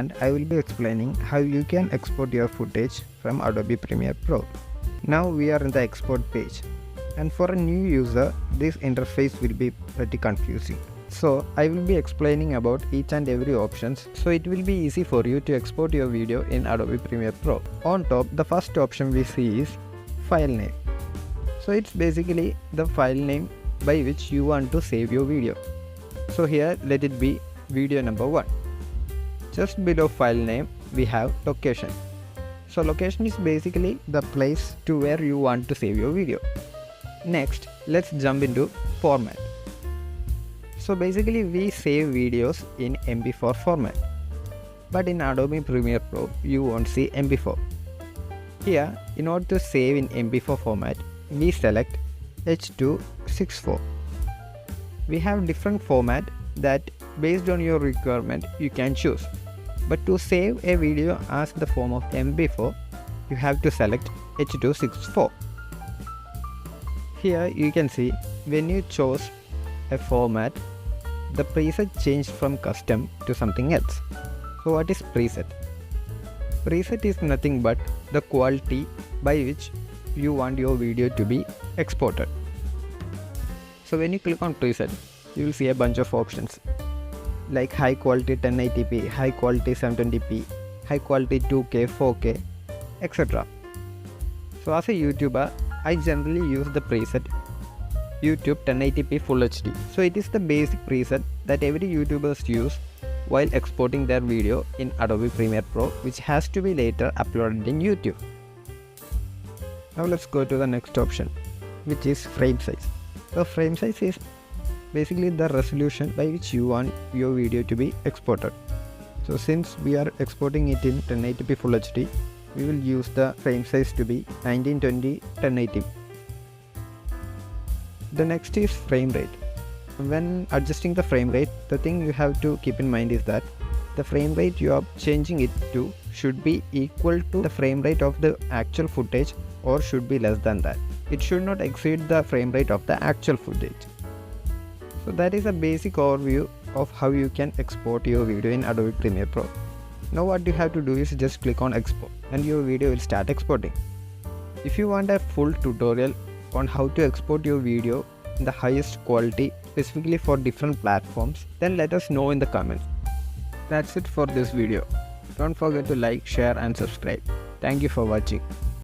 and I will be explaining how you can export your footage from Adobe Premiere Pro. Now we are in the export page, and for a new user this interface will be pretty confusing. So I will be explaining about each and every options, so it will be easy for you to export your video in Adobe Premiere Pro. On top, the first option we see is file name. So it's basically the file name by which you want to save your video. So here let it be video number 1. Just below file name we have location. So location is basically the place to where you want to save your video. Next, let's jump into format. So basically we save videos in MP4 format, but in Adobe Premiere Pro you won't see MP4. Here, in order to save in MP4 format, we select H.264. We have different format that based on your requirement you can choose, but to save a video as the form of MP4 you have to select H.264. Here you can see when you chose a format, the preset changed from custom to something else. So what is preset? Preset is nothing but the quality by which you want your video to be exported. So when you click on preset, you will see a bunch of options like high quality 1080p, high quality 720p, high quality 2K, 4K, etc. So as a YouTuber, I generally use the preset YouTube 1080p Full HD. So it is the basic preset that every YouTubers use while exporting their video in Adobe Premiere Pro, which has to be later uploaded in YouTube. Now let's go to the next option, which is frame size. So frame size is basically the resolution by which you want your video to be exported. So since we are exporting it in 1080p Full HD, we will use the frame size to be 1920 1080. The next is frame rate. When adjusting the frame rate, the thing you have to keep in mind is that the frame rate you are changing it to should be equal to the frame rate of the actual footage or should be less than that. It should not exceed the frame rate of the actual footage. So that is a basic overview of how you can export your video in Adobe Premiere Pro. Now what you have to do is just click on export and your video will start exporting. If you want a full tutorial on how to export your video in the highest quality specifically for different platforms, then let us know in the comments. That's it for this video. Don't forget to like, share and subscribe. Thank you for watching.